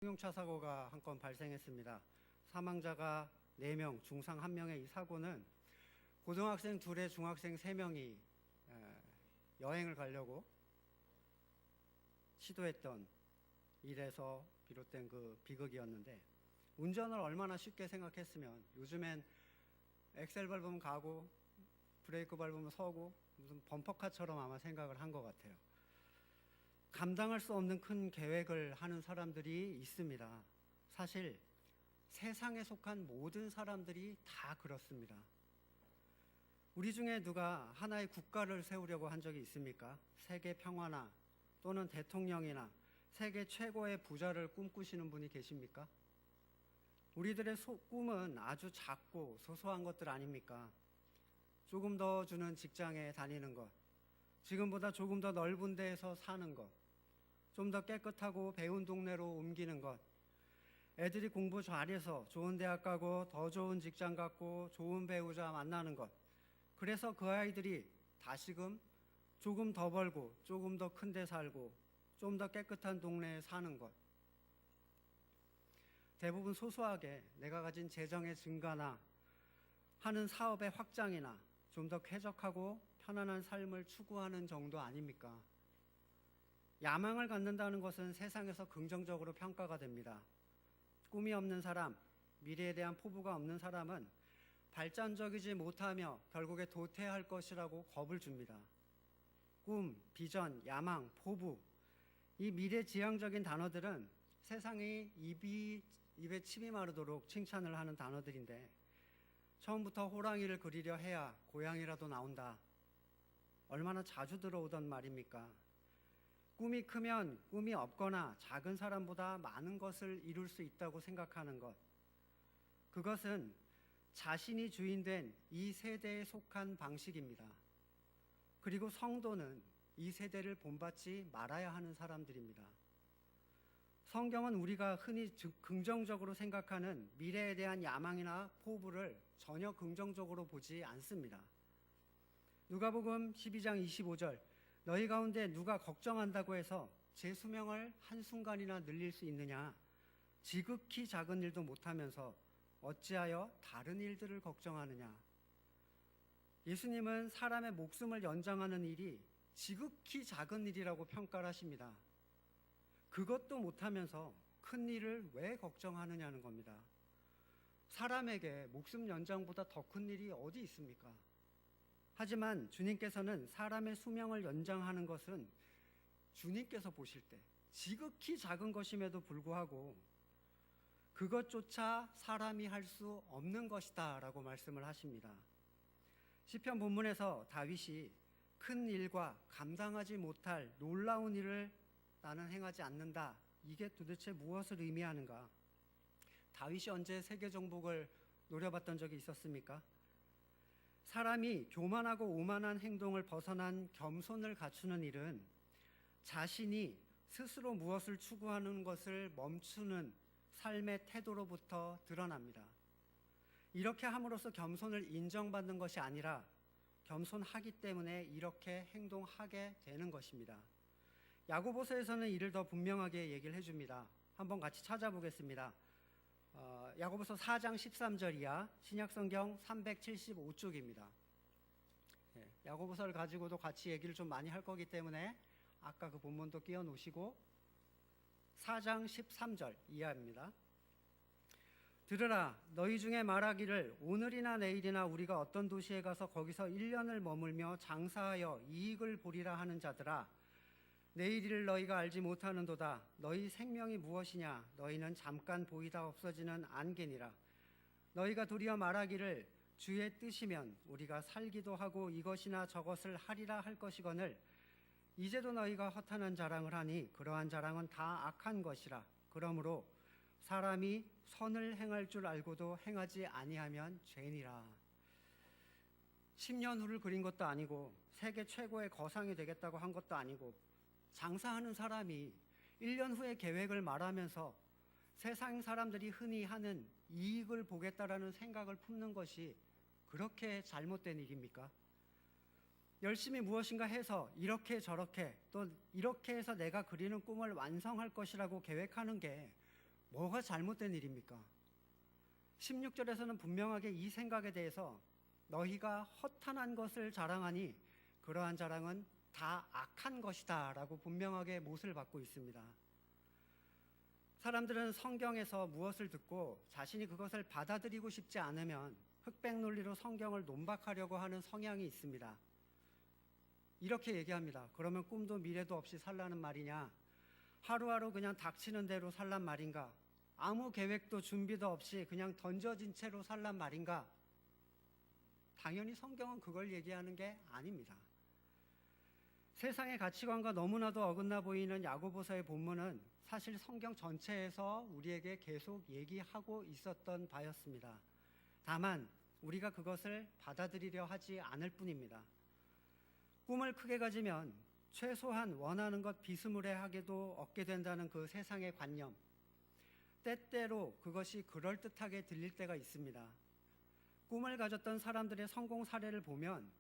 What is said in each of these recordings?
승용차 사고가 한 건 발생했습니다. 사망자가 4명, 중상 1명의 이 사고는 고등학생 2에 중학생 3명이 여행을 가려고 시도했던 일에서 비롯된 그 비극이었는데, 운전을 얼마나 쉽게 생각했으면 요즘엔 엑셀 밟으면 가고 브레이크 밟으면 서고 무슨 범퍼카처럼 아마 생각을 한 것 같아요. 감당할 수 없는 큰 계획을 하는 사람들이 있습니다. 사실 세상에 속한 모든 사람들이 다 그렇습니다. 우리 중에 누가 하나의 국가를 세우려고 한 적이 있습니까? 세계 평화나 또는 대통령이나 세계 최고의 부자를 꿈꾸시는 분이 계십니까? 우리들의 꿈은 아주 작고 소소한 것들 아닙니까? 조금 더 주는 직장에 다니는 것, 지금보다 조금 더 넓은 데에서 사는 것, 좀 더 깨끗하고 배운 동네로 옮기는 것, 애들이 공부 잘해서 좋은 대학 가고 더 좋은 직장 갖고 좋은 배우자 만나는 것, 그래서 그 아이들이 다시금 조금 더 벌고 조금 더 큰 데 살고 좀 더 깨끗한 동네에 사는 것, 대부분 소소하게 내가 가진 재정의 증가나 하는 사업의 확장이나 좀 더 쾌적하고 편안한 삶을 추구하는 정도 아닙니까? 야망을 갖는다는 것은 세상에서 긍정적으로 평가가 됩니다. 꿈이 없는 사람, 미래에 대한 포부가 없는 사람은 발전적이지 못하며 결국에 도태할 것이라고 겁을 줍니다. 꿈, 비전, 야망, 포부, 이 미래지향적인 단어들은 세상이 입에 침이 마르도록 칭찬을 하는 단어들인데, 처음부터 호랑이를 그리려 해야 고양이라도 나온다. 얼마나 자주 들어오던 말입니까? 꿈이 크면 꿈이 없거나 작은 사람보다 많은 것을 이룰 수 있다고 생각하는 것, 그것은 자신이 주인된 이 세대에 속한 방식입니다. 그리고 성도는 이 세대를 본받지 말아야 하는 사람들입니다. 성경은 우리가 흔히 긍정적으로 생각하는 미래에 대한 야망이나 포부를 전혀 긍정적으로 보지 않습니다. 누가복음 12장 25절, 너희 가운데 누가 걱정한다고 해서 제 수명을 한순간이나 늘릴 수 있느냐? 지극히 작은 일도 못하면서 어찌하여 다른 일들을 걱정하느냐? 예수님은 사람의 목숨을 연장하는 일이 지극히 작은 일이라고 평가를 하십니다. 그것도 못하면서 큰 일을 왜 걱정하느냐는 겁니다. 사람에게 목숨 연장보다 더 큰 일이 어디 있습니까? 하지만 주님께서는 사람의 수명을 연장하는 것은 주님께서 보실 때 지극히 작은 것임에도 불구하고 그것조차 사람이 할 수 없는 것이다 라고 말씀을 하십니다. 시편 본문에서 다윗이 큰 일과 감당하지 못할 놀라운 일을 나는 행하지 않는다, 이게 도대체 무엇을 의미하는가? 다윗이 언제 세계 정복을 노려봤던 적이 있었습니까? 사람이 교만하고 오만한 행동을 벗어난 겸손을 갖추는 일은 자신이 스스로 무엇을 추구하는 것을 멈추는 삶의 태도로부터 드러납니다. 이렇게 함으로써 겸손을 인정받는 것이 아니라 겸손하기 때문에 이렇게 행동하게 되는 것입니다. 야고보서에서는 이를 더 분명하게 얘기를 해줍니다. 한번 같이 찾아보겠습니다. 야고보서 4장 13절 이하 신약성경 375쪽입니다. 야고보서를 가지고도 같이 얘기를 좀 많이 할 거기 때문에 아까 그 본문도 끼워 놓으시고 4장 13절 이하입니다. 들으라, 너희 중에 말하기를 오늘이나 내일이나 우리가 어떤 도시에 가서 거기서 1년을 머물며 장사하여 이익을 보리라 하는 자들아, 내일을 너희가 알지 못하는도다. 너희 생명이 무엇이냐? 너희는 잠깐 보이다 없어지는 안개니라. 너희가 도리어 말하기를 주의 뜻이면 우리가 살기도 하고 이것이나 저것을 하리라 할 것이거늘 이제도 너희가 허탄한 자랑을 하니 그러한 자랑은 다 악한 것이라. 그러므로 사람이 선을 행할 줄 알고도 행하지 아니하면 죄니라. 10년 후를 그린 것도 아니고 세계 최고의 거상이 되겠다고 한 것도 아니고, 장사하는 사람이 1년 후의 계획을 말하면서 세상 사람들이 흔히 하는 이익을 보겠다라는 생각을 품는 것이 그렇게 잘못된 일입니까? 열심히 무엇인가 해서 이렇게 저렇게 또 이렇게 해서 내가 그리는 꿈을 완성할 것이라고 계획하는 게 뭐가 잘못된 일입니까? 16절에서는 분명하게 이 생각에 대해서 너희가 허탄한 것을 자랑하니 그러한 자랑은 다 악한 것이다 라고 분명하게 못을 받고 있습니다. 사람들은 성경에서 무엇을 듣고 자신이 그것을 받아들이고 싶지 않으면 흑백 논리로 성경을 논박하려고 하는 성향이 있습니다. 이렇게 얘기합니다. 그러면 꿈도 미래도 없이 살라는 말이냐? 하루하루 그냥 닥치는 대로 살란 말인가? 아무 계획도 준비도 없이 그냥 던져진 채로 살란 말인가? 당연히 성경은 그걸 얘기하는 게 아닙니다. 세상의 가치관과 너무나도 어긋나 보이는 야고보서의 본문은 사실 성경 전체에서 우리에게 계속 얘기하고 있었던 바였습니다. 다만 우리가 그것을 받아들이려 하지 않을 뿐입니다. 꿈을 크게 가지면 최소한 원하는 것 비스무리하게도 얻게 된다는 그 세상의 관념, 때때로 그것이 그럴듯하게 들릴 때가 있습니다. 꿈을 가졌던 사람들의 성공 사례를 보면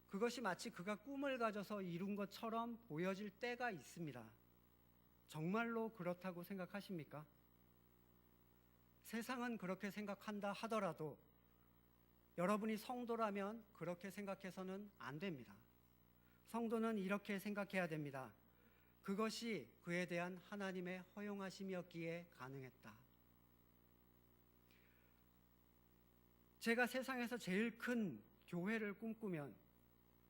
그것이 마치 그가 꿈을 가져서 이룬 것처럼 보여질 때가 있습니다. 정말로 그렇다고 생각하십니까? 세상은 그렇게 생각한다 하더라도 여러분이 성도라면 그렇게 생각해서는 안 됩니다. 성도는 이렇게 생각해야 됩니다. 그것이 그에 대한 하나님의 허용하심이었기에 가능했다. 제가 세상에서 제일 큰 교회를 꿈꾸면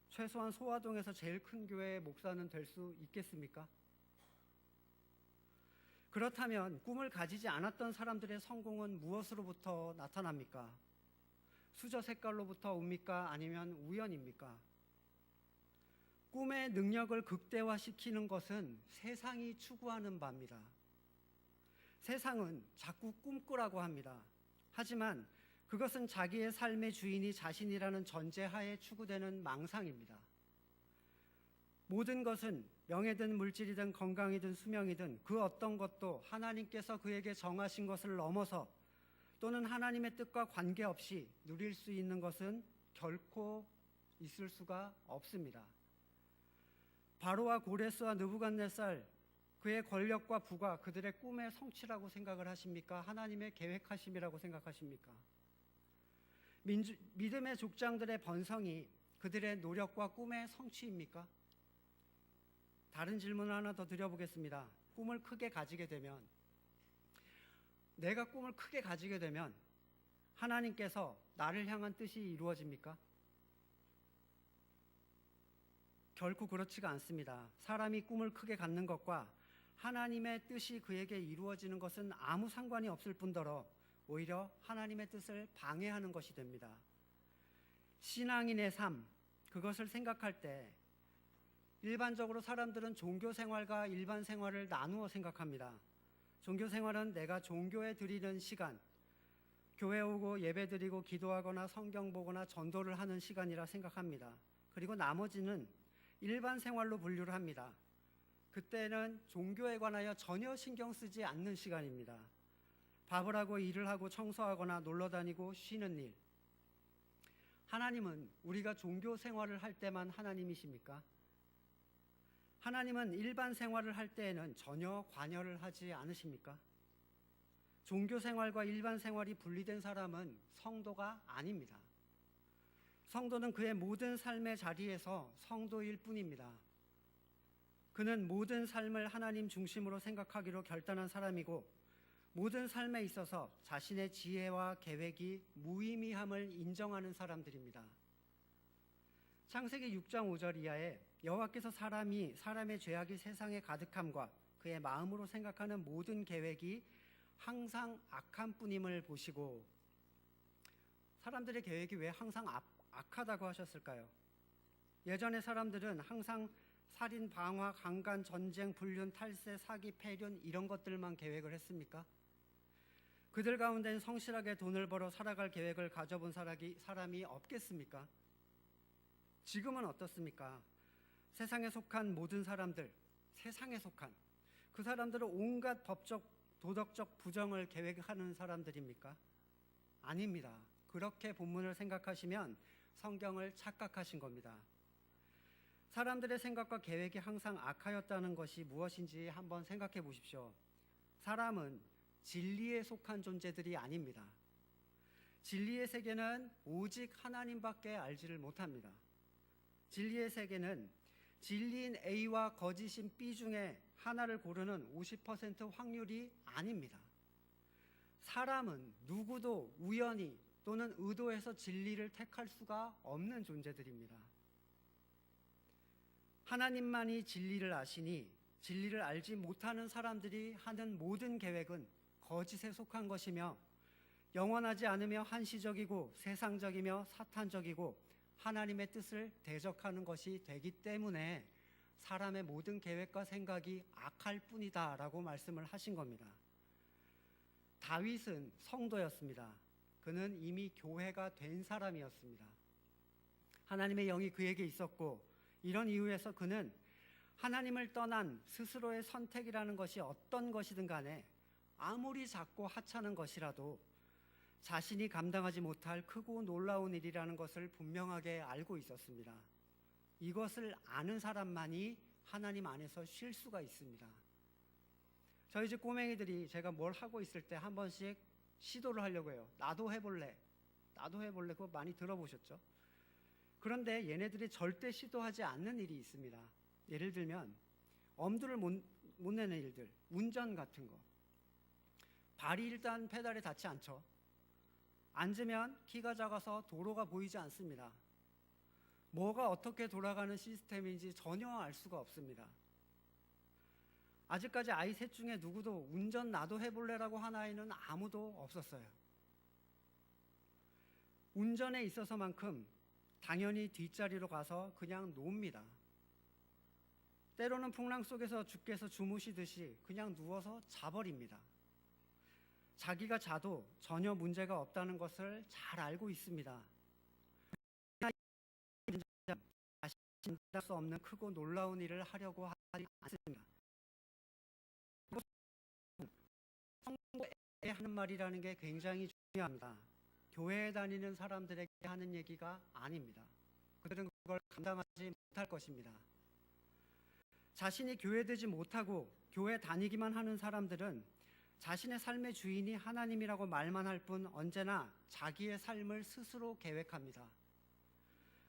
최소한 소화동에서 제일 큰 교회의 목사는 될 수 있겠습니까? 그렇다면 꿈을 가지지 않았던 사람들의 성공은 무엇으로부터 나타납니까? 수저 색깔로부터 옵니까? 아니면 우연입니까? 꿈의 능력을 극대화시키는 것은 세상이 추구하는 바입니다. 세상은 자꾸 꿈꾸라고 합니다. 하지만 그것은 자기의 삶의 주인이 자신이라는 전제하에 추구되는 망상입니다. 모든 것은 명예든 물질이든 건강이든 수명이든 그 어떤 것도 하나님께서 그에게 정하신 것을 넘어서 또는 하나님의 뜻과 관계없이 누릴 수 있는 것은 결코 있을 수가 없습니다. 바로와 고레스와 느부갓네살, 그의 권력과 부가 그들의 꿈의 성취라고 생각을 하십니까? 하나님의 계획하심이라고 생각하십니까? 믿음의 족장들의 번성이 그들의 노력과 꿈의 성취입니까? 다른 질문을 하나 더 드려보겠습니다. 꿈을 크게 가지게 되면, 내가 꿈을 크게 가지게 되면 하나님께서 나를 향한 뜻이 이루어집니까? 결코 그렇지가 않습니다. 사람이 꿈을 크게 갖는 것과 하나님의 뜻이 그에게 이루어지는 것은 아무 상관이 없을 뿐더러 오히려 하나님의 뜻을 방해하는 것이 됩니다. 신앙인의 삶, 그것을 생각할 때 일반적으로 사람들은 종교 생활과 일반 생활을 나누어 생각합니다. 종교 생활은 내가 종교에 드리는 시간, 교회 오고 예배 드리고 기도하거나 성경 보거나 전도를 하는 시간이라 생각합니다. 그리고 나머지는 일반 생활로 분류를 합니다. 그때는 종교에 관하여 전혀 신경 쓰지 않는 시간입니다. 밥을 하고 일을 하고 청소하거나 놀러 다니고 쉬는 일. 하나님은 우리가 종교 생활을 할 때만 하나님이십니까? 하나님은 일반 생활을 할 때에는 전혀 관여를 하지 않으십니까? 종교 생활과 일반 생활이 분리된 사람은 성도가 아닙니다. 성도는 그의 모든 삶의 자리에서 성도일 뿐입니다. 그는 모든 삶을 하나님 중심으로 생각하기로 결단한 사람이고 모든 삶에 있어서 자신의 지혜와 계획이 무의미함을 인정하는 사람들입니다. 창세기 6장 5절 이하에 여호와께서 사람의 죄악이 세상에 가득함과 그의 마음으로 생각하는 모든 계획이 항상 악한 뿐임을 보시고, 사람들의 계획이 왜 항상 악하다고 하셨을까요? 예전의 사람들은 항상 살인, 방화, 강간, 전쟁, 불륜, 탈세, 사기, 폐륜 이런 것들만 계획을 했습니까? 그들 가운데는 성실하게 돈을 벌어 살아갈 계획을 가져본 사람이 없겠습니까? 지금은 어떻습니까? 세상에 속한 모든 사람들, 세상에 속한 그 사람들은 온갖 법적, 도덕적 부정을 계획하는 사람들입니까? 아닙니다. 그렇게 본문을 생각하시면 성경을 착각하신 겁니다. 사람들의 생각과 계획이 항상 악하였다는 것이 무엇인지 한번 생각해 보십시오. 사람은 진리에 속한 존재들이 아닙니다. 진리의 세계는 오직 하나님밖에 알지를 못합니다. 진리의 세계는 진리인 A와 거짓인 B 중에 하나를 고르는 50% 확률이 아닙니다. 사람은 누구도 우연히 또는 의도해서 진리를 택할 수가 없는 존재들입니다. 하나님만이 진리를 아시니 진리를 알지 못하는 사람들이 하는 모든 계획은 거짓에 속한 것이며 영원하지 않으며 한시적이고 세상적이며 사탄적이고 하나님의 뜻을 대적하는 것이 되기 때문에 사람의 모든 계획과 생각이 악할 뿐이다라고 말씀을 하신 겁니다. 다윗은 성도였습니다. 그는 이미 교회가 된 사람이었습니다. 하나님의 영이 그에게 있었고 이런 이유에서 그는 하나님을 떠난 스스로의 선택이라는 것이 어떤 것이든 간에 아무리 작고 하찮은 것이라도 자신이 감당하지 못할 크고 놀라운 일이라는 것을 분명하게 알고 있었습니다. 이것을 아는 사람만이 하나님 안에서 쉴 수가 있습니다. 저희 집 꼬맹이들이 제가 뭘 하고 있을 때 한 번씩 시도를 하려고 해요. 나도 해볼래. 그거 많이 들어보셨죠? 그런데 얘네들이 절대 시도하지 않는 일이 있습니다. 예를 들면 엄두를 못 내는 일들, 운전 같은 거. 발이 일단 페달에 닿지 않죠. 앉으면 키가 작아서 도로가 보이지 않습니다. 뭐가 어떻게 돌아가는 시스템인지 전혀 알 수가 없습니다. 아직까지 아이 셋 중에 누구도 운전 나도 해볼래라고 한 아이는 아무도 없었어요. 운전에 있어서만큼 당연히 뒷자리로 가서 그냥 놉니다. 때로는 풍랑 속에서 주께서 주무시듯이 그냥 누워서 자버립니다. 자기가 자도 전혀 문제가 없다는 것을 잘 알고 있습니다. 다시 할 수 없는 크고 놀라운 일을 하려고 하지 않습니다. 성도에 하는 말이라는 게 굉장히 중요합니다. 교회에 다니는 사람들에게 하는 얘기가 아닙니다. 그들은 그걸 감당하지 못할 것입니다. 자신이 교회되지 못하고 교회 다니기만 하는 사람들은 자신의 삶의 주인이 하나님이라고 말만 할 뿐 언제나 자기의 삶을 스스로 계획합니다.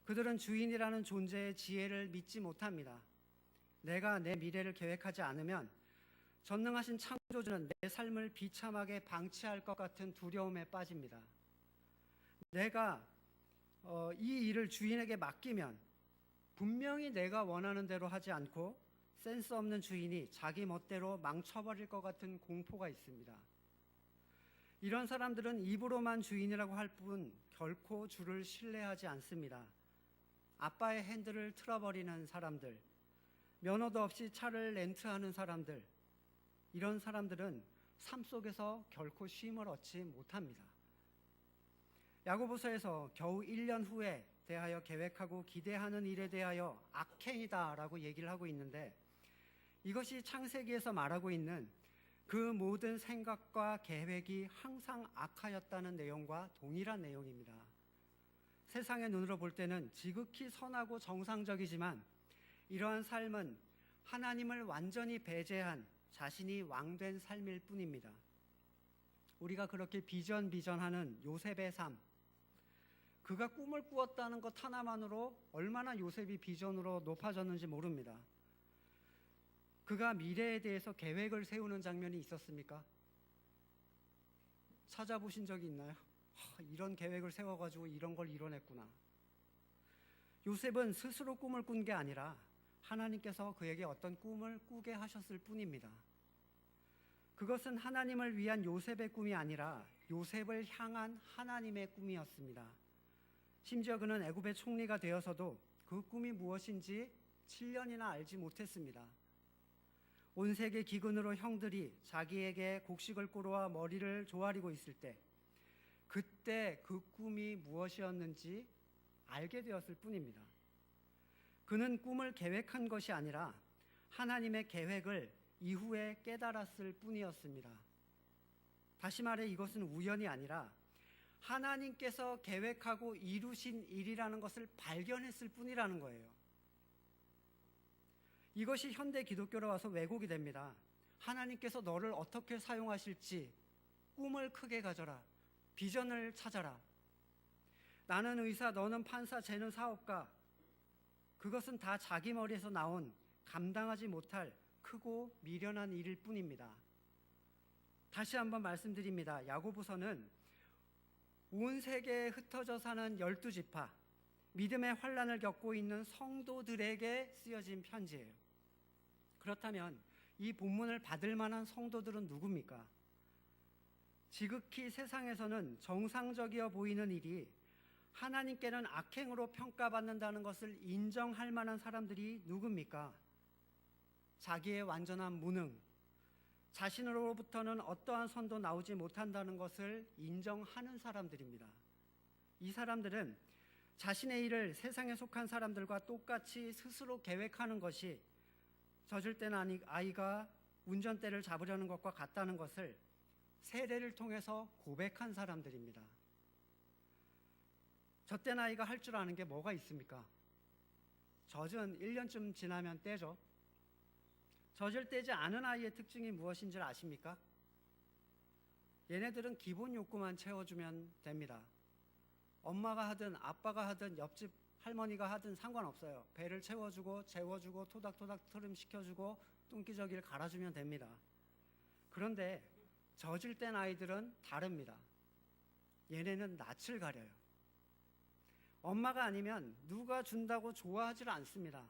그들은 주인이라는 존재의 지혜를 믿지 못합니다. 내가 내 미래를 계획하지 않으면 전능하신 창조주는 내 삶을 비참하게 방치할 것 같은 두려움에 빠집니다. 내가 이 일을 주인에게 맡기면 분명히 내가 원하는 대로 하지 않고 센스 없는 주인이 자기 멋대로 망쳐버릴 것 같은 공포가 있습니다. 이런 사람들은 입으로만 주인이라고 할 뿐 결코 주를 신뢰하지 않습니다. 아빠의 핸들을 틀어버리는 사람들, 면허도 없이 차를 렌트하는 사람들, 이런 사람들은 삶 속에서 결코 쉼을 얻지 못합니다. 야고보서에서 겨우 1년 후에 대하여 계획하고 기대하는 일에 대하여 악행이다라고 얘기를 하고 있는데 이것이 창세기에서 말하고 있는 그 모든 생각과 계획이 항상 악하였다는 내용과 동일한 내용입니다. 세상의 눈으로 볼 때는 지극히 선하고 정상적이지만 이러한 삶은 하나님을 완전히 배제한 자신이 왕된 삶일 뿐입니다. 우리가 그렇게 비전하는 요셉의 삶, 그가 꿈을 꾸었다는 것 하나만으로 얼마나 요셉이 비전으로 높아졌는지 모릅니다. 그가 미래에 대해서 계획을 세우는 장면이 있었습니까? 찾아보신 적이 있나요? 이런 계획을 세워가지고 이런 걸 이뤄냈구나. 요셉은 스스로 꿈을 꾼 게 아니라 하나님께서 그에게 어떤 꿈을 꾸게 하셨을 뿐입니다. 그것은 하나님을 위한 요셉의 꿈이 아니라 요셉을 향한 하나님의 꿈이었습니다. 심지어 그는 애굽의 총리가 되어서도 그 꿈이 무엇인지 7년이나 알지 못했습니다. 온 세계 기근으로 형들이 자기에게 곡식을 꾸러와 머리를 조아리고 있을 때 그때 그 꿈이 무엇이었는지 알게 되었을 뿐입니다. 그는 꿈을 계획한 것이 아니라 하나님의 계획을 이후에 깨달았을 뿐이었습니다. 다시 말해 이것은 우연이 아니라 하나님께서 계획하고 이루신 일이라는 것을 발견했을 뿐이라는 거예요. 이것이 현대 기독교로 와서 왜곡이 됩니다. 하나님께서 너를 어떻게 사용하실지 꿈을 크게 가져라. 비전을 찾아라. 나는 의사, 너는 판사, 쟤는 사업가. 그것은 다 자기 머리에서 나온 감당하지 못할 크고 미련한 일일 뿐입니다. 다시 한번 말씀드립니다. 야고보서는 온 세계에 흩어져 사는 12지파, 믿음의 환난을 겪고 있는 성도들에게 쓰여진 편지예요. 그렇다면 이 본문을 받을 만한 성도들은 누굽니까? 지극히 세상에서는 정상적이어 보이는 일이 하나님께는 악행으로 평가받는다는 것을 인정할 만한 사람들이 누굽니까? 자기의 완전한 무능, 자신으로부터는 어떠한 선도 나오지 못한다는 것을 인정하는 사람들입니다. 이 사람들은 자신의 일을 세상에 속한 사람들과 똑같이 스스로 계획하는 것이 젖을 땐 아이가 운전대를 잡으려는 것과 같다는 것을 세례를 통해서 고백한 사람들입니다. 젖된 아이가 할 줄 아는 게 뭐가 있습니까? 젖은 1년쯤 지나면 떼죠. 젖을 떼지 않은 아이의 특징이 무엇인 줄 아십니까? 얘네들은 기본 욕구만 채워주면 됩니다. 엄마가 하든 아빠가 하든 옆집 할머니가 하든 상관없어요. 배를 채워주고 재워주고 토닥토닥 트름 시켜주고 뚱기저기를 갈아주면 됩니다. 그런데 젖을 뗀 아이들은 다릅니다. 얘네는 낯을 가려요. 엄마가 아니면 누가 준다고 좋아하지 않습니다.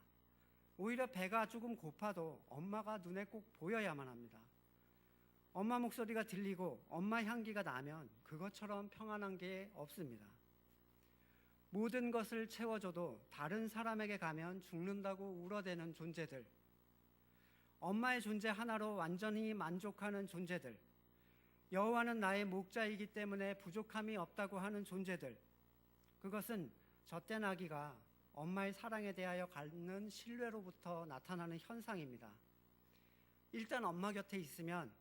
오히려 배가 조금 고파도 엄마가 눈에 꼭 보여야만 합니다. 엄마 목소리가 들리고 엄마 향기가 나면 그것처럼 평안한 게 없습니다. 모든 것을 채워줘도 다른 사람에게 가면 죽는다고 울어대는 존재들, 엄마의 존재 하나로 완전히 만족하는 존재들, 여호와는 나의 목자이기 때문에 부족함이 없다고 하는 존재들, 그것은 젖된 아기가 엄마의 사랑에 대하여 갖는 신뢰로부터 나타나는 현상입니다. 일단 엄마 곁에 있으면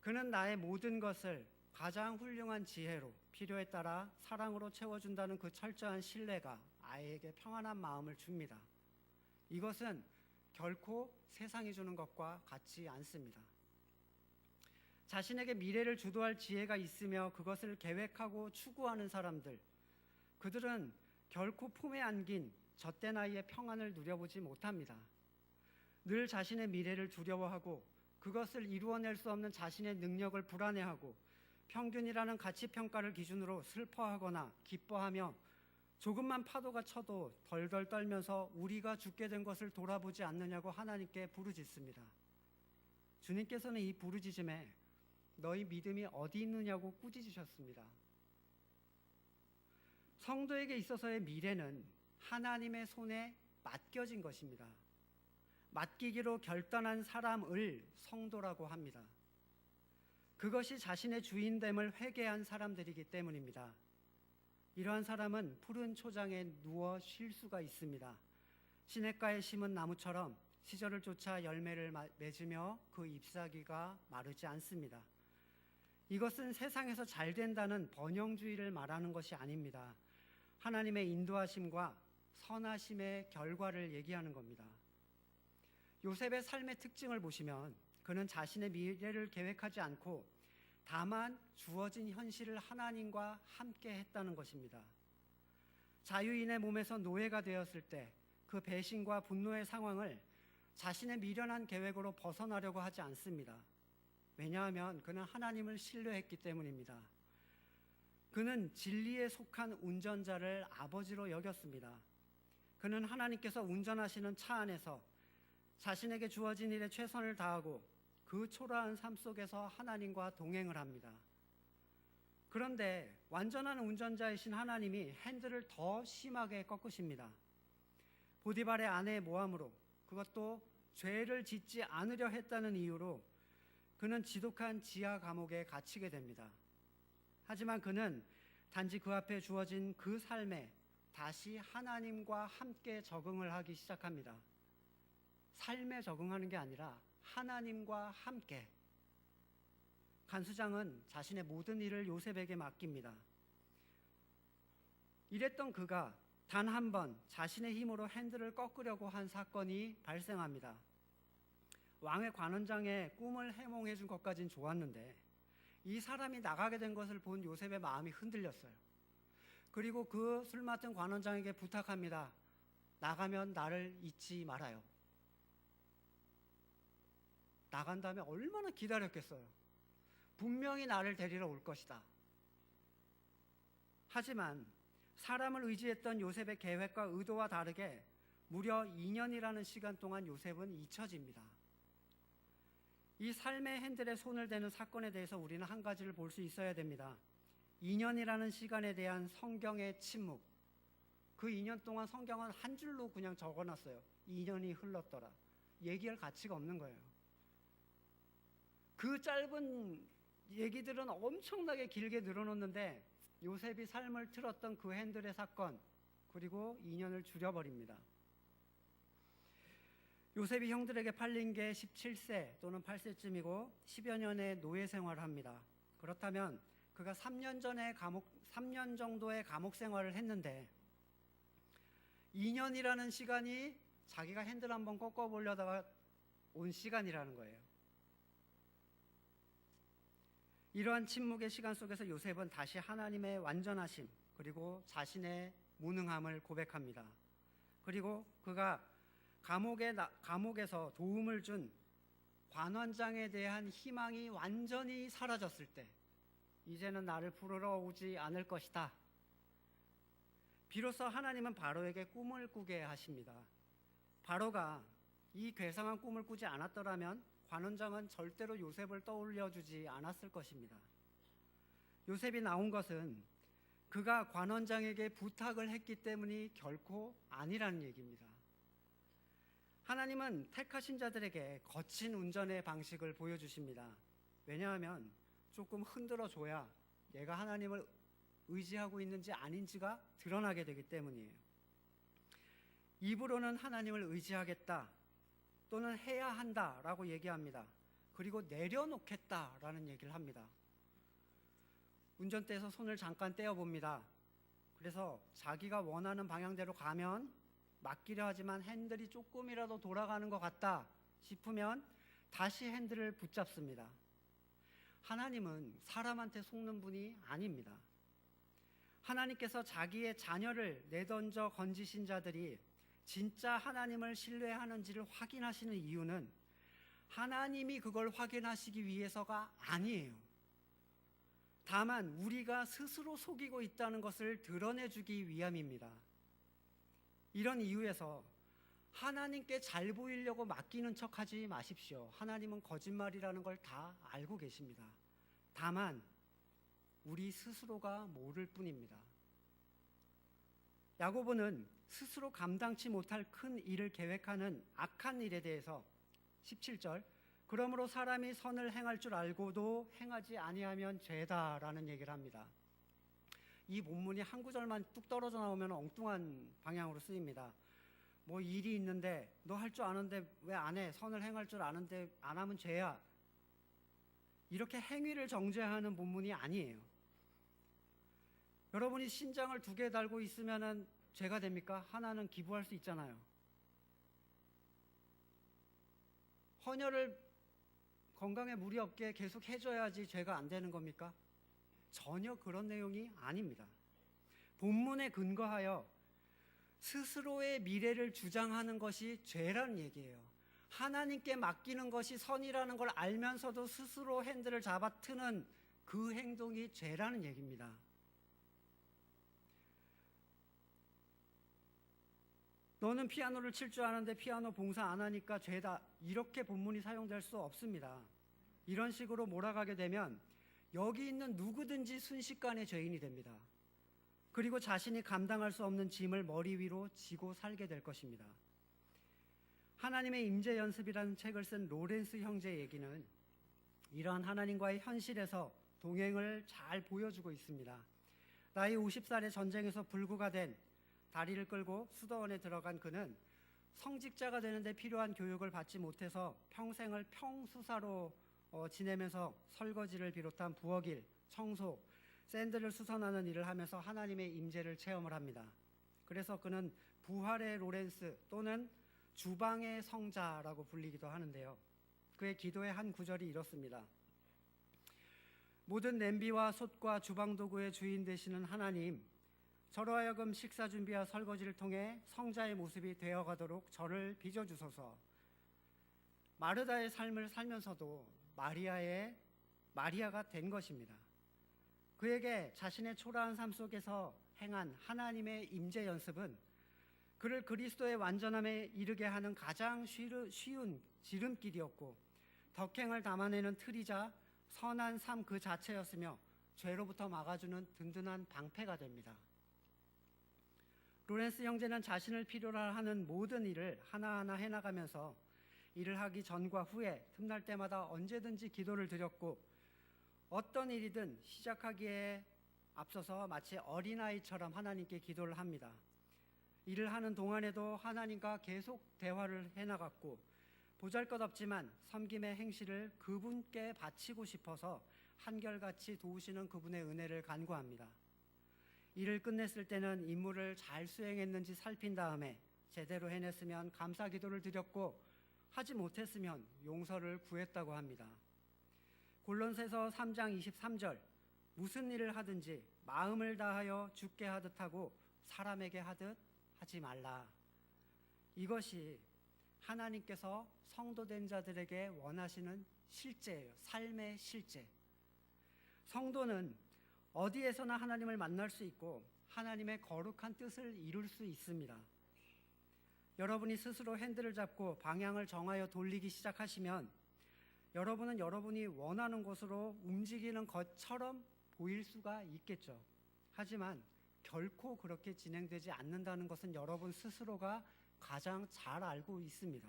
그는 나의 모든 것을 가장 훌륭한 지혜로 필요에 따라 사랑으로 채워준다는 그 철저한 신뢰가 아이에게 평안한 마음을 줍니다. 이것은 결코 세상이 주는 것과 같지 않습니다. 자신에게 미래를 주도할 지혜가 있으며 그것을 계획하고 추구하는 사람들, 그들은 결코 품에 안긴 젖된 아이의 평안을 누려보지 못합니다. 늘 자신의 미래를 두려워하고 그것을 이루어낼 수 없는 자신의 능력을 불안해하고 평균이라는 가치평가를 기준으로 슬퍼하거나 기뻐하며 조금만 파도가 쳐도 덜덜 떨면서 우리가 죽게 된 것을 돌아보지 않느냐고 하나님께 부르짖습니다. 주님께서는 이 부르짖음에 너희 믿음이 어디 있느냐고 꾸짖으셨습니다. 성도에게 있어서의 미래는 하나님의 손에 맡겨진 것입니다. 맡기기로 결단한 사람을 성도라고 합니다. 그것이 자신의 주인됨을 회개한 사람들이기 때문입니다. 이러한 사람은 푸른 초장에 누워 쉴 수가 있습니다. 시냇가에 심은 나무처럼 시절을 쫓아 열매를 맺으며 그 잎사귀가 마르지 않습니다. 이것은 세상에서 잘 된다는 번영주의를 말하는 것이 아닙니다. 하나님의 인도하심과 선하심의 결과를 얘기하는 겁니다. 요셉의 삶의 특징을 보시면 그는 자신의 미래를 계획하지 않고 다만 주어진 현실을 하나님과 함께 했다는 것입니다. 자유인의 몸에서 노예가 되었을 때 그 배신과 분노의 상황을 자신의 미련한 계획으로 벗어나려고 하지 않습니다. 왜냐하면 그는 하나님을 신뢰했기 때문입니다. 그는 진리에 속한 운전자를 아버지로 여겼습니다. 그는 하나님께서 운전하시는 차 안에서 자신에게 주어진 일에 최선을 다하고 그 초라한 삶 속에서 하나님과 동행을 합니다. 그런데 완전한 운전자이신 하나님이 핸들을 더 심하게 꺾으십니다. 보디발의 아내의 모함으로, 그것도 죄를 짓지 않으려 했다는 이유로 그는 지독한 지하 감옥에 갇히게 됩니다. 하지만 그는 단지 그 앞에 주어진 그 삶에 다시 하나님과 함께 적응을 하기 시작합니다. 삶에 적응하는 게 아니라 하나님과 함께. 간수장은 자신의 모든 일을 요셉에게 맡깁니다. 이랬던 그가 단 한 번 자신의 힘으로 핸들을 꺾으려고 한 사건이 발생합니다. 왕의 관원장의 꿈을 해몽해 준 것까진 좋았는데 이 사람이 나가게 된 것을 본 요셉의 마음이 흔들렸어요. 그리고 그 술 맡은 관원장에게 부탁합니다. 나가면 나를 잊지 말아요. 나간 다음에 얼마나 기다렸겠어요. 분명히 나를 데리러 올 것이다. 하지만 사람을 의지했던 요셉의 계획과 의도와 다르게 무려 2년이라는 시간 동안 요셉은 잊혀집니다. 이 삶의 핸들에 손을 대는 사건에 대해서 우리는 한 가지를 볼 수 있어야 됩니다. 2년이라는 시간에 대한 성경의 침묵. 그 2년 동안 성경은 한 줄로 그냥 적어놨어요. 2년이 흘렀더라. 얘기할 가치가 없는 거예요. 그 짧은 얘기들은 엄청나게 길게 늘어놓는데 요셉이 삶을 틀었던 그 핸들의 사건, 그리고 2년을 줄여버립니다. 요셉이 형들에게 팔린 게 17세 또는 8세쯤이고 10여 년의 노예 생활을 합니다. 그렇다면 그가 3년 정도의 감옥 생활을 했는데 2년이라는 시간이 자기가 핸들 한번 꺾어보려다가 온 시간이라는 거예요. 이러한 침묵의 시간 속에서 요셉은 다시 하나님의 완전하심 그리고 자신의 무능함을 고백합니다. 그리고 그가 감옥에서 도움을 준 관원장에 대한 희망이 완전히 사라졌을 때 이제는 나를 부르러 오지 않을 것이다. 비로소 하나님은 바로에게 꿈을 꾸게 하십니다. 바로가 이 괴상한 꿈을 꾸지 않았더라면 관원장은 절대로 요셉을 떠올려주지 않았을 것입니다. 요셉이 나온 것은 그가 관원장에게 부탁을 했기 때문이 결코 아니라는 얘기입니다. 하나님은 택하신 자들에게 거친 운전의 방식을 보여주십니다. 왜냐하면 조금 흔들어줘야 얘가 하나님을 의지하고 있는지 아닌지가 드러나게 되기 때문이에요. 입으로는 하나님을 의지하겠다 또는 해야 한다라고 얘기합니다. 그리고 내려놓겠다라는 얘기를 합니다. 운전대에서 손을 잠깐 떼어봅니다. 그래서 자기가 원하는 방향대로 가면 맡기려 하지만 핸들이 조금이라도 돌아가는 것 같다 싶으면 다시 핸들을 붙잡습니다. 하나님은 사람한테 속는 분이 아닙니다. 하나님께서 자기의 자녀를 내던져 건지신 자들이 진짜 하나님을 신뢰하는지를 확인하시는 이유는 하나님이 그걸 확인하시기 위해서가 아니에요. 다만 우리가 스스로 속이고 있다는 것을 드러내주기 위함입니다. 이런 이유에서 하나님께 잘 보이려고 맡기는 척하지 마십시오. 하나님은 거짓말이라는 걸 다 알고 계십니다. 다만 우리 스스로가 모를 뿐입니다. 야고보는 스스로 감당치 못할 큰 일을 계획하는 악한 일에 대해서 17절 그러므로 사람이 선을 행할 줄 알고도 행하지 아니하면 죄다라는 얘기를 합니다. 이 본문이 한 구절만 뚝 떨어져 나오면 엉뚱한 방향으로 쓰입니다. 뭐 일이 있는데 너 할 줄 아는데 왜 안 해? 선을 행할 줄 아는데 안 하면 죄야. 이렇게 행위를 정죄하는 본문이 아니에요. 여러분이 신장을 2개 달고 있으면 죄가 됩니까? 하나는 기부할 수 있잖아요. 헌혈을 건강에 무리 없게 계속 해줘야지 죄가 안 되는 겁니까? 전혀 그런 내용이 아닙니다. 본문에 근거하여 스스로의 미래를 주장하는 것이 죄라는 얘기예요. 하나님께 맡기는 것이 선이라는 걸 알면서도 스스로 핸들을 잡아 트는 그 행동이 죄라는 얘기입니다. 너는 피아노를 칠 줄 아는데 피아노 봉사 안 하니까 죄다. 이렇게 본문이 사용될 수 없습니다. 이런 식으로 몰아가게 되면 여기 있는 누구든지 순식간에 죄인이 됩니다. 그리고 자신이 감당할 수 없는 짐을 머리 위로 지고 살게 될 것입니다. 하나님의 임재 연습이라는 책을 쓴 로렌스 형제 얘기는 이러한 하나님과의 현실에서 동행을 잘 보여주고 있습니다. 나이 50살에 전쟁에서 불구가 된 다리를 끌고 수도원에 들어간 그는 성직자가 되는데 필요한 교육을 받지 못해서 평생을 평수사로 지내면서 설거지를 비롯한 부엌일, 청소, 샌들을 수선하는 일을 하면서 하나님의 임재를 체험을 합니다. 그래서 그는 부활의 로렌스 또는 주방의 성자라고 불리기도 하는데요. 그의 기도의 한 구절이 이렇습니다. 모든 냄비와 솥과 주방 도구의 주인 되시는 하나님, 저로 하여금 식사 준비와 설거지를 통해 성자의 모습이 되어가도록 저를 빚어주소서. 마르다의 삶을 살면서도 마리아가 된 것입니다. 그에게 자신의 초라한 삶 속에서 행한 하나님의 임재 연습은 그를 그리스도의 완전함에 이르게 하는 가장 쉬운 지름길이었고, 덕행을 담아내는 틀이자 선한 삶 그 자체였으며 죄로부터 막아주는 든든한 방패가 됩니다. 로렌스 형제는 자신을 필요로 하는 모든 일을 하나하나 해나가면서 일을 하기 전과 후에 틈날 때마다 언제든지 기도를 드렸고, 어떤 일이든 시작하기에 앞서서 마치 어린아이처럼 하나님께 기도를 합니다. 일을 하는 동안에도 하나님과 계속 대화를 해나갔고, 보잘것없지만 섬김의 행실을 그분께 바치고 싶어서 한결같이 도우시는 그분의 은혜를 간구합니다. 일을 끝냈을 때는 임무를 잘 수행했는지 살핀 다음에 제대로 해냈으면 감사 기도를 드렸고, 하지 못했으면 용서를 구했다고 합니다. 골로새서 3장 23절, 무슨 일을 하든지 마음을 다하여 주께 하듯 하고 사람에게 하듯 하지 말라. 이것이 하나님께서 성도된 자들에게 원하시는 실제예요. 삶의 실제. 성도는 어디에서나 하나님을 만날 수 있고 하나님의 거룩한 뜻을 이룰 수 있습니다. 여러분이 스스로 핸들을 잡고 방향을 정하여 돌리기 시작하시면 여러분은 여러분이 원하는 곳으로 움직이는 것처럼 보일 수가 있겠죠. 하지만 결코 그렇게 진행되지 않는다는 것은 여러분 스스로가 가장 잘 알고 있습니다.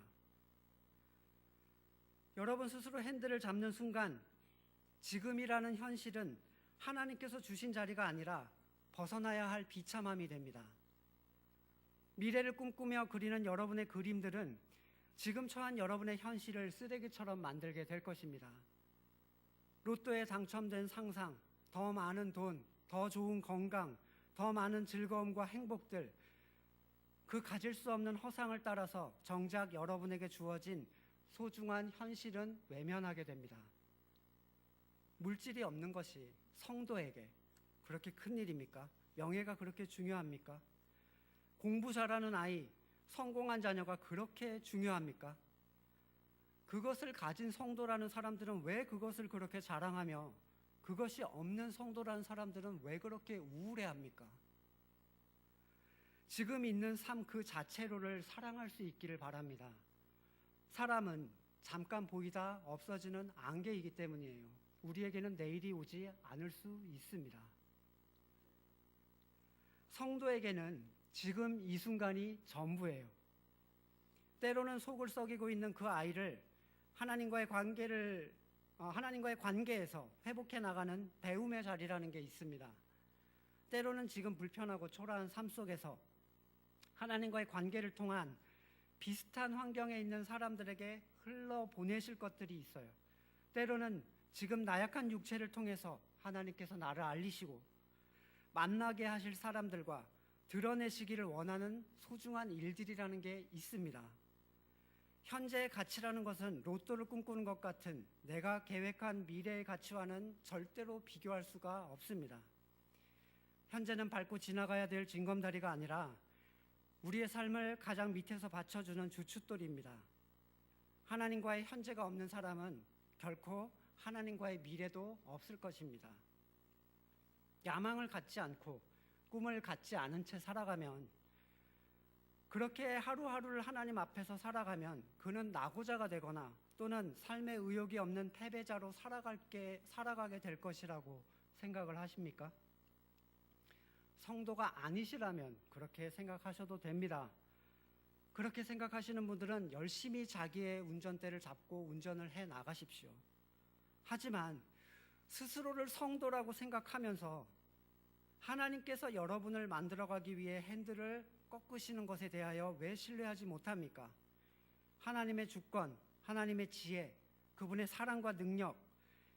여러분 스스로 핸들을 잡는 순간 지금이라는 현실은 하나님께서 주신 자리가 아니라 벗어나야 할 비참함이 됩니다. 미래를 꿈꾸며 그리는 여러분의 그림들은 지금 처한 여러분의 현실을 쓰레기처럼 만들게 될 것입니다. 로또에 당첨된 상상, 더 많은 돈, 더 좋은 건강, 더 많은 즐거움과 행복들, 그 가질 수 없는 허상을 따라서 정작 여러분에게 주어진 소중한 현실은 외면하게 됩니다. 물질이 없는 것이 성도에게 그렇게 큰 일입니까? 명예가 그렇게 중요합니까? 공부 잘하는 아이, 성공한 자녀가 그렇게 중요합니까? 그것을 가진 성도라는 사람들은 왜 그것을 그렇게 자랑하며 그것이 없는 성도라는 사람들은 왜 그렇게 우울해합니까? 지금 있는 삶 그 자체로를 사랑할 수 있기를 바랍니다. 사람은 잠깐 보이다 없어지는 안개이기 때문이에요. 우리에게는 내일이 오지 않을 수 있습니다. 성도에게는 지금 이 순간이 전부예요. 때로는 속을 썩이고 있는 그 아이를 하나님과의 관계에서 회복해 나가는 배움의 자리라는 게 있습니다. 때로는 지금 불편하고 초라한 삶 속에서 하나님과의 관계를 통한 비슷한 환경에 있는 사람들에게 흘러보내실 것들이 있어요. 때로는 지금 나약한 육체를 통해서 하나님께서 나를 알리시고 만나게 하실 사람들과 드러내시기를 원하는 소중한 일들이라는 게 있습니다. 현재의 가치라는 것은 로또를 꿈꾸는 것 같은 내가 계획한 미래의 가치와는 절대로 비교할 수가 없습니다. 현재는 밟고 지나가야 될 징검다리가 아니라 우리의 삶을 가장 밑에서 받쳐주는 주춧돌입니다. 하나님과의 현재가 없는 사람은 결코 하나님과의 미래도 없을 것입니다. 야망을 갖지 않고 꿈을 갖지 않은 채 살아가면, 그렇게 하루하루를 하나님 앞에서 살아가면 그는 낙오자가 되거나 또는 삶의 의욕이 없는 패배자로 살아가게 될 것이라고 생각을 하십니까? 성도가 아니시라면 그렇게 생각하셔도 됩니다. 그렇게 생각하시는 분들은 열심히 자기의 운전대를 잡고 운전을 해 나가십시오. 하지만 스스로를 성도라고 생각하면서 하나님께서 여러분을 만들어가기 위해 핸들을 꺾으시는 것에 대하여 왜 신뢰하지 못합니까? 하나님의 주권, 하나님의 지혜, 그분의 사랑과 능력,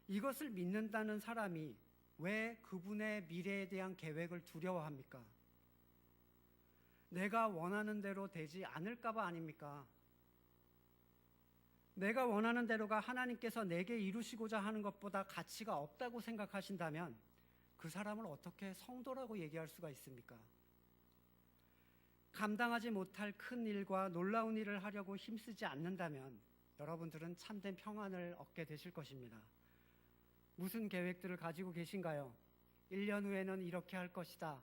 이것을 믿는다는 사람이 왜 그분의 미래에 대한 계획을 두려워합니까? 내가 원하는 대로 되지 않을까 봐 아닙니까? 내가 원하는 대로가 하나님께서 내게 이루시고자 하는 것보다 가치가 없다고 생각하신다면 그 사람을 어떻게 성도라고 얘기할 수가 있습니까? 감당하지 못할 큰 일과 놀라운 일을 하려고 힘쓰지 않는다면 여러분들은 참된 평안을 얻게 되실 것입니다. 무슨 계획들을 가지고 계신가요? 1년 후에는 이렇게 할 것이다.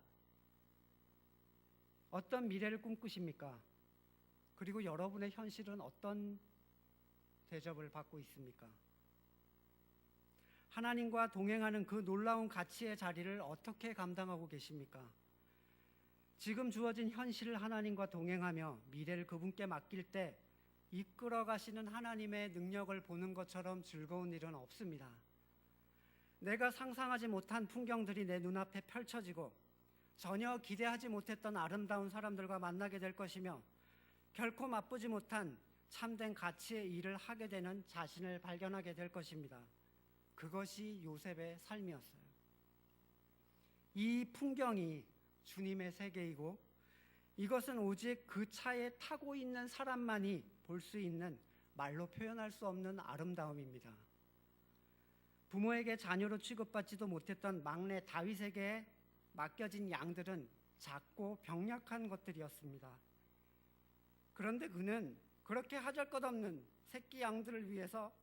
어떤 미래를 꿈꾸십니까? 그리고 여러분의 현실은 어떤 대접을 받고 있습니까? 하나님과 동행하는 그 놀라운 가치의 자리를 어떻게 감당하고 계십니까? 지금 주어진 현실을 하나님과 동행하며 미래를 그분께 맡길 때 이끌어 가시는 하나님의 능력을 보는 것처럼 즐거운 일은 없습니다. 내가 상상하지 못한 풍경들이 내 눈앞에 펼쳐지고 전혀 기대하지 못했던 아름다운 사람들과 만나게 될 것이며 결코 맛보지 못한 참된 가치의 일을 하게 되는 자신을 발견하게 될 것입니다. 그것이 요셉의 삶이었어요. 이 풍경이 주님의 세계이고 이것은 오직 그 차에 타고 있는 사람만이 볼 수 있는 말로 표현할 수 없는 아름다움입니다. 부모에게 자녀로 취급받지도 못했던 막내 다윗에게 맡겨진 양들은 작고 병약한 것들이었습니다. 그런데 그는 그렇게 하잘것없는 새끼 양들을 위해서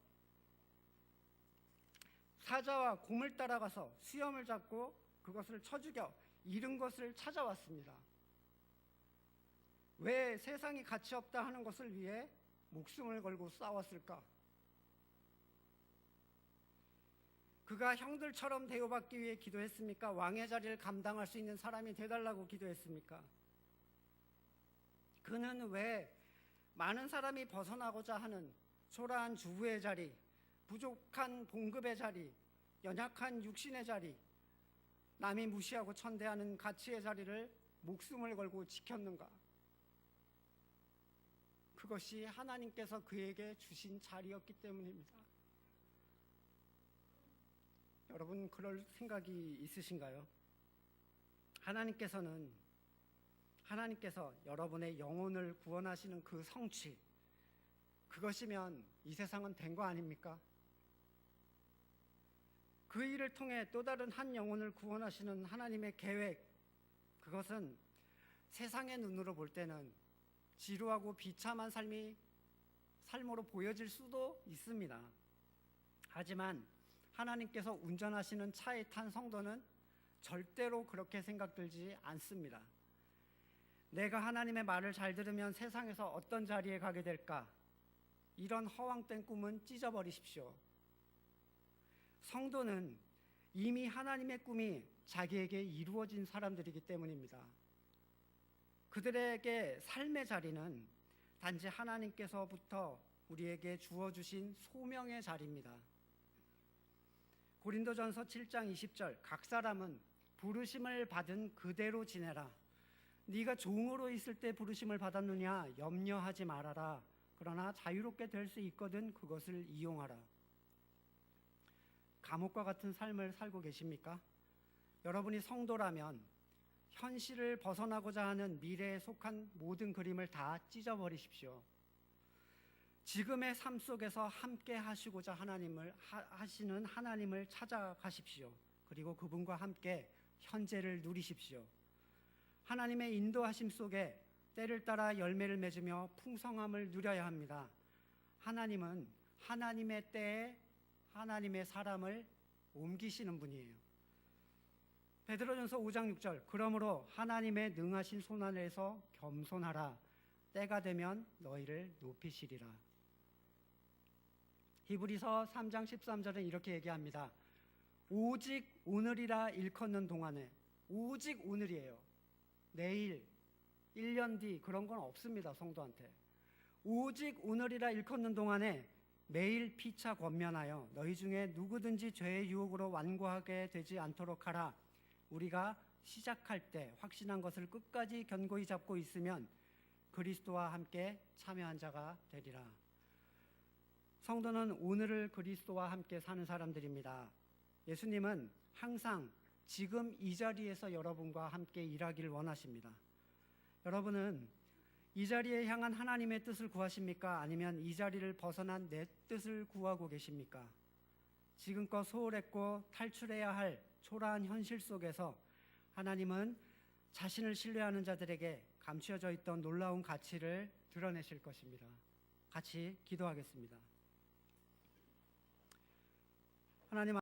사자와 곰을 따라가서 수염을 잡고 그것을 쳐 죽여 잃은 것을 찾아왔습니다. 왜 세상이 가치 없다 하는 것을 위해 목숨을 걸고 싸웠을까? 그가 형들처럼 대우받기 위해 기도했습니까? 왕의 자리를 감당할 수 있는 사람이 되달라고 기도했습니까? 그는 왜 많은 사람이 벗어나고자 하는 초라한 주부의 자리, 부족한 봉급의 자리, 연약한 육신의 자리, 남이 무시하고 천대하는 가치의 자리를 목숨을 걸고 지켰는가? 그것이 하나님께서 그에게 주신 자리였기 때문입니다. 여러분 그럴 생각이 있으신가요? 하나님께서 여러분의 영혼을 구원하시는 그 성취, 그것이면 이 세상은 된 거 아닙니까? 그 일을 통해 또 다른 한 영혼을 구원하시는 하나님의 계획, 그것은 세상의 눈으로 볼 때는 지루하고 비참한 삶으로 보여질 수도 있습니다. 하지만 하나님께서 운전하시는 차에 탄 성도는 절대로 그렇게 생각들지 않습니다. 내가 하나님의 말을 잘 들으면 세상에서 어떤 자리에 가게 될까? 이런 허황된 꿈은 찢어버리십시오. 성도는 이미 하나님의 꿈이 자기에게 이루어진 사람들이기 때문입니다. 그들에게 삶의 자리는 단지 하나님께서부터 우리에게 주어주신 소명의 자리입니다. 고린도전서 7장 20절, 각 사람은 부르심을 받은 그대로 지내라. 네가 종으로 있을 때 부르심을 받았느냐 염려하지 말아라. 그러나 자유롭게 될 수 있거든 그것을 이용하라. 감옥과 같은 삶을 살고 계십니까? 여러분이 성도라면 현실을 벗어나고자 하는 미래에 속한 모든 그림을 다 찢어버리십시오. 지금의 삶 속에서 함께 하시고자 하시는 하나님을 찾아가십시오. 그리고 그분과 함께 현재를 누리십시오. 하나님의 인도하심 속에 때를 따라 열매를 맺으며 풍성함을 누려야 합니다. 하나님은 하나님의 때에 하나님의 사람을 옮기시는 분이에요. 베드로전서 5장 6절, 그러므로 하나님의 능하신 손 안에서 겸손하라. 때가 되면 너희를 높이시리라. 히브리서 3장 13절은 이렇게 얘기합니다. 오직 오늘이라 일컫는 동안에, 오직 오늘이에요. 내일, 1년 뒤 그런 건 없습니다. 성도한테. 오직 오늘이라 일컫는 동안에 매일 피차 권면하여 너희 중에 누구든지 죄의 유혹으로 완고하게 되지 않도록 하라. 우리가 시작할 때 확신한 것을 끝까지 견고히 잡고 있으면 그리스도와 함께 참여한 자가 되리라. 성도는 오늘을 그리스도와 함께 사는 사람들입니다. 예수님은 항상 지금 이 자리에서 여러분과 함께 일하기를 원하십니다. 여러분은 이 자리에 향한 하나님의 뜻을 구하십니까? 아니면 이 자리를 벗어난 내 뜻을 구하고 계십니까? 지금껏 소홀했고 탈출해야 할 초라한 현실 속에서 하나님은 자신을 신뢰하는 자들에게 감추어져 있던 놀라운 가치를 드러내실 것입니다. 같이 기도하겠습니다. 하나님